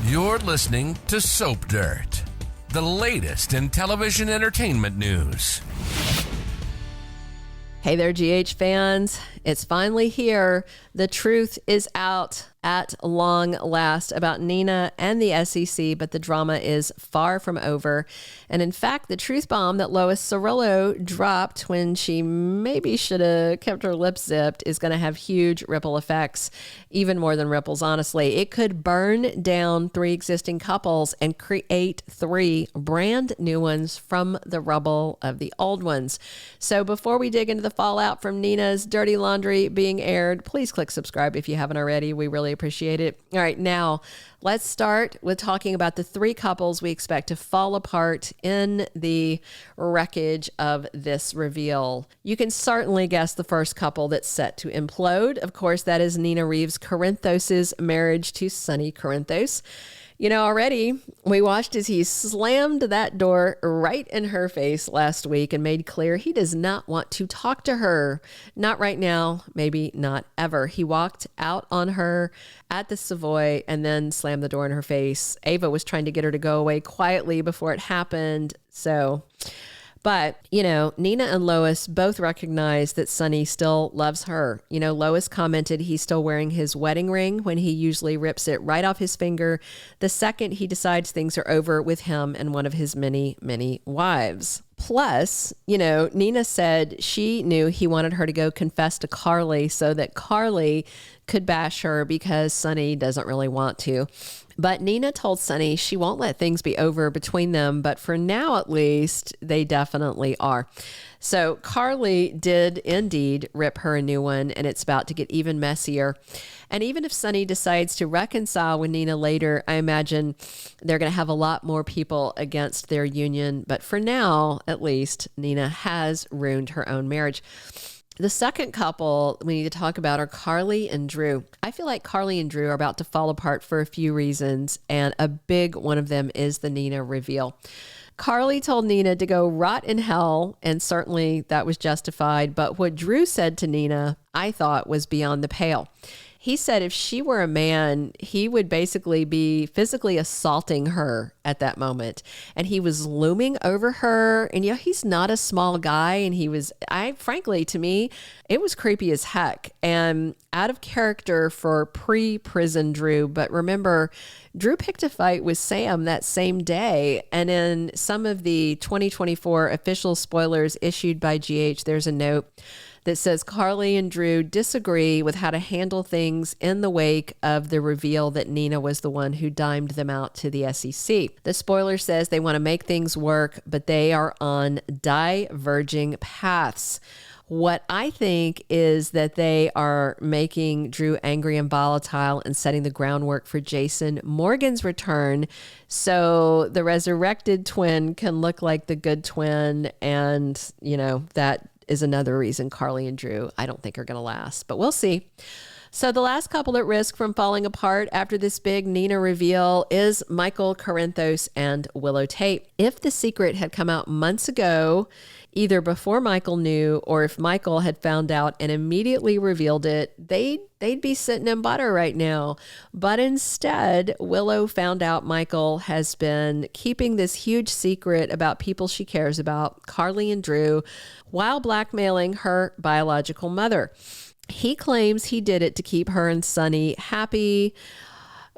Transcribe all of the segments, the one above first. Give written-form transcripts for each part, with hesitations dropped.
You're listening to Soap Dirt, the latest in television entertainment news. Hey there, GH fans. It's finally here. The truth is out at long last about Nina and the SEC, but the drama is far from over. And in fact, the truth bomb that Lois Cirillo dropped when she maybe should have kept her lips zipped is going to have huge ripple effects, even more than ripples, honestly. It could burn down 3 existing couples and create 3 brand new ones from the rubble of the old ones. So before we dig into the fallout from Nina's dirty laundry being aired, please click subscribe if you haven't already. We really appreciate it. All right, now let's start with talking about the 3 couples we expect to fall apart in the wreckage of this reveal. You can certainly guess the first couple that's set to implode. Of course, that is Nina Reeves Corinthos' marriage to Sonny Corinthos. You know, already we watched as he slammed that door right in her face last week and made clear he does not want to talk to her. Not right now, maybe not ever. He walked out on her at the Savoy and then slammed the door in her face. Ava was trying to get her to go away quietly before it happened. But, you know, Nina and Lois both recognize that Sonny still loves her. You know, Lois commented he's still wearing his wedding ring when he usually rips it right off his finger the second he decides things are over with him and one of his many, many wives. Plus, you know, Nina said she knew he wanted her to go confess to Carly so that Carly could bash her because Sonny doesn't really want to. But Nina told Sonny she won't let things be over between them, but for now at least, they definitely are. So Carly did indeed rip her a new one, and it's about to get even messier. And even if Sonny decides to reconcile with Nina later, I imagine they're going to have a lot more people against their union. But for now, at least, Nina has ruined her own marriage. The second couple we need to talk about are Carly and Drew. I feel like Carly and Drew are about to fall apart for a few reasons, and a big one of them is the Nina reveal. Carly told Nina to go rot in hell, and certainly that was justified, but what Drew said to Nina, I thought, was beyond the pale. He said if she were a man, he would basically be physically assaulting her at that moment. And he was looming over her. And, you know, he's not a small guy. And frankly, to me, it was creepy as heck and out of character for pre-prison Drew. But remember, Drew picked a fight with Sam that same day. And in some of the 2024 official spoilers issued by GH, there's a note that says Carly and Drew disagree with how to handle things in the wake of the reveal that Nina was the one who dimed them out to the SEC. The spoiler says they want to make things work, but they are on diverging paths. What I think is that they are making Drew angry and volatile and setting the groundwork for Jason Morgan's return so the resurrected twin can look like the good twin. And, you know, that is another reason Carly and Drew, I don't think, are going to last, but we'll see. So the last couple at risk from falling apart after this big Nina reveal is Michael Corinthos and Willow Tait. If the secret had come out months ago, either before Michael knew or if Michael had found out and immediately revealed it, they'd be sitting in butter right now. But instead, Willow found out Michael has been keeping this huge secret about people she cares about, Carly and Drew, while blackmailing her biological mother. He claims he did it to keep her and Sonny happy,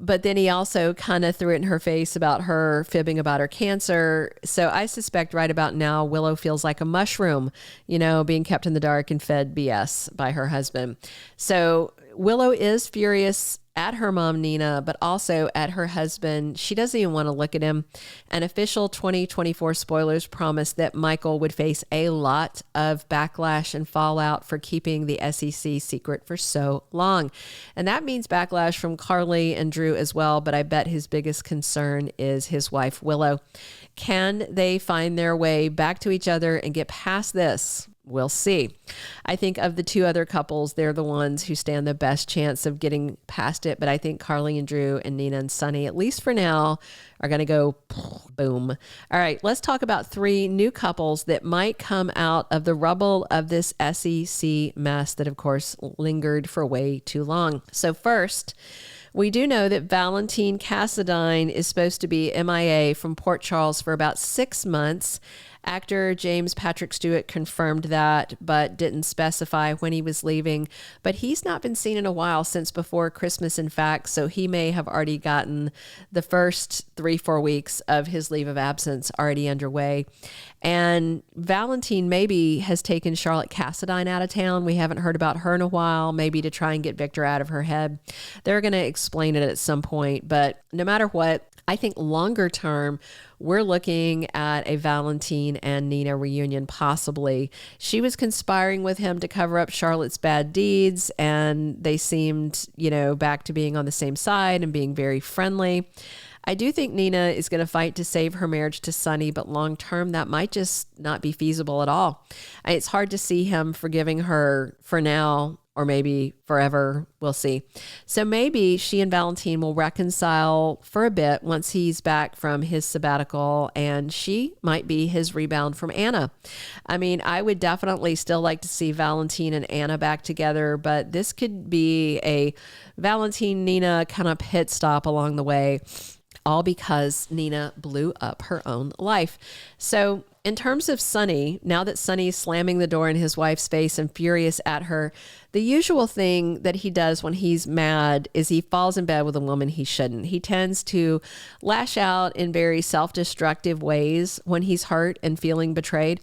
but then he also kind of threw it in her face about her fibbing about her cancer. So I suspect right about now, Willow feels like a mushroom, you know, being kept in the dark and fed BS by her husband. So Willow is furious at her mom, Nina, but also at her husband. She doesn't even want to look at him. And official 2024 spoilers promised that Michael would face a lot of backlash and fallout for keeping the SEC secret for so long. And that means backlash from Carly and Drew as well, but I bet his biggest concern is his wife, Willow. Can they find their way back to each other and get past this? We'll see. I think of the 2 other couples, they're the ones who stand the best chance of getting past it. But I think Carly and Drew and Nina and Sonny, at least for now, are going to go boom. All right, let's talk about 3 new couples that might come out of the rubble of this SEC mess that, of course, lingered for way too long. So first, We do know that Valentine Cassadine is supposed to be MIA from Port Charles for about 6 months. Actor James Patrick Stewart confirmed that, but didn't specify when he was leaving. But he's not been seen in a while, since before Christmas, in fact, so he may have already gotten the first 3-4 weeks of his leave of absence already underway. And Valentine maybe has taken Charlotte Cassadine out of town. We haven't heard about her in a while, maybe to try and get Victor out of her head. They're going to explain it at some point, but no matter what, I think longer term, we're looking at a Valentine and Nina reunion, possibly. She was conspiring with him to cover up Charlotte's bad deeds, and they seemed, back to being on the same side and being very friendly. I do think Nina is going to fight to save her marriage to Sonny, but long term, that might just not be feasible at all. It's hard to see him forgiving her for now, or maybe forever. We'll see. So maybe she and Valentine will reconcile for a bit once he's back from his sabbatical, and she might be his rebound from Anna. I mean, I would definitely still like to see Valentine and Anna back together, but this could be a Valentine-Nina kind of pit stop along the way, all because Nina blew up her own life. So in terms of Sonny, now that Sonny is slamming the door in his wife's face and furious at her, the usual thing that he does when he's mad is he falls in bed with a woman he shouldn't. He tends to lash out in very self-destructive ways when he's hurt and feeling betrayed.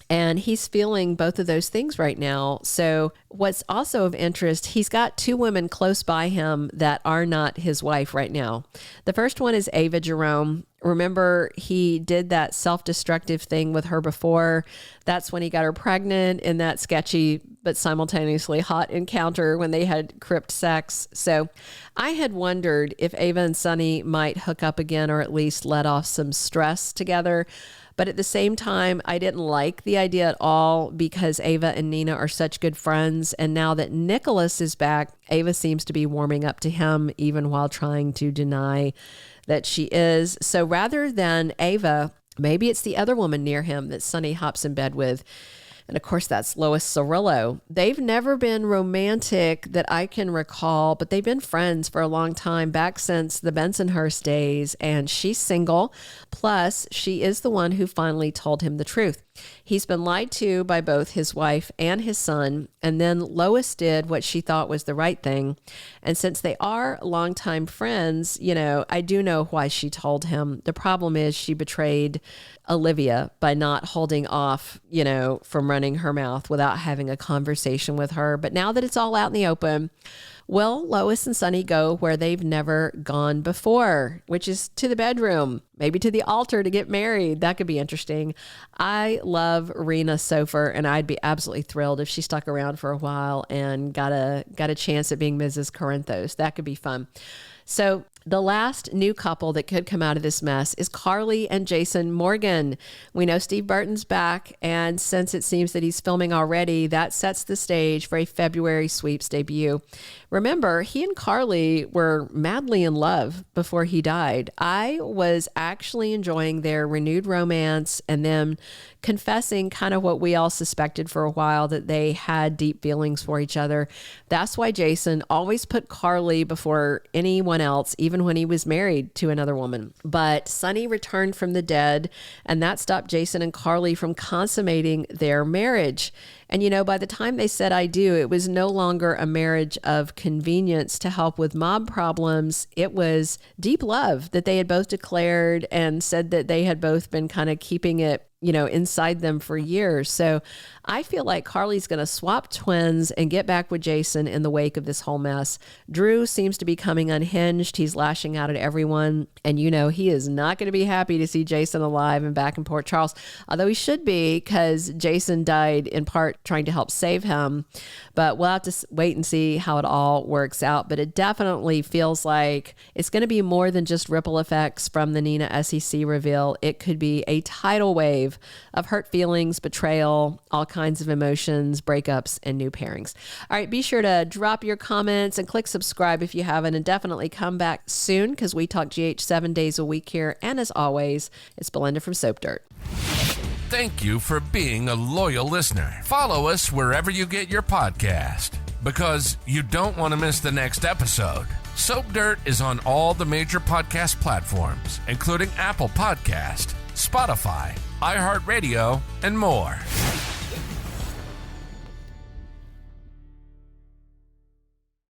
And he's feeling both of those things right now. So what's also of interest, he's got 2 women close by him that are not his wife right now. The first one is Ava Jerome. Remember, he did that self-destructive thing with her before. That's when he got her pregnant in that sketchy but simultaneously hot encounter when they had crypt sex. So I had wondered if Ava and Sonny might hook up again, or at least let off some stress together. But at the same time, I didn't like the idea at all, because Ava and Nina are such good friends. And now that Nicholas is back, Ava seems to be warming up to him, even while trying to deny that she is. So rather than Ava, maybe it's the other woman near him that Sonny hops in bed with. And of course, that's Lois Cirillo. They've never been romantic that I can recall, but they've been friends for a long time, back since the Bensonhurst days. And she's single. Plus, she is the one who finally told him the truth. He's been lied to by both his wife and his son, and then Lois did what she thought was the right thing. And since they are longtime friends, I do know why she told him. The problem is she betrayed Olivia by not holding off, from running her mouth without having a conversation with her. But now that it's all out in the open, will Lois and Sonny go where they've never gone before, which is to the bedroom, maybe to the altar to get married? That could be interesting. I love Rena Sofer, and I'd be absolutely thrilled if she stuck around for a while and got a chance at being Mrs. Corinthos. That could be fun. So the last new couple that could come out of this mess is Carly and Jason Morgan. We know Steve Burton's back, and since it seems that he's filming already, that sets the stage for a February sweeps debut. Remember, he and Carly were madly in love before he died. I was actually enjoying their renewed romance and them confessing kind of what we all suspected for a while, that they had deep feelings for each other. That's why Jason always put Carly before anyone else, even when he was married to another woman. But Sonny returned from the dead, and that stopped Jason and Carly from consummating their marriage. And by the time they said I do, it was no longer a marriage of convenience to help with mob problems. It was deep love that they had both declared, and said that they had both been kind of keeping it inside them for years. So I feel like Carly's going to swap twins and get back with Jason in the wake of this whole mess. Drew seems to be coming unhinged. He's lashing out at everyone. And he is not going to be happy to see Jason alive and back in Port Charles, although he should be, because Jason died in part trying to help save him. But we'll have to wait and see how it all works out. But it definitely feels like it's going to be more than just ripple effects from the Nina SEC reveal. It could be a tidal wave of hurt feelings, betrayal, all kinds of emotions, breakups, and new pairings. All right, be sure to drop your comments and click subscribe if you haven't, and definitely come back soon, because we talk GH 7 days a week here. And as always, it's Belinda from Soap Dirt. Thank you for being a loyal listener. Follow us wherever you get your podcast, because you don't want to miss the next episode. Soap Dirt is on all the major podcast platforms, including Apple Podcast, Spotify, iHeartRadio, and more.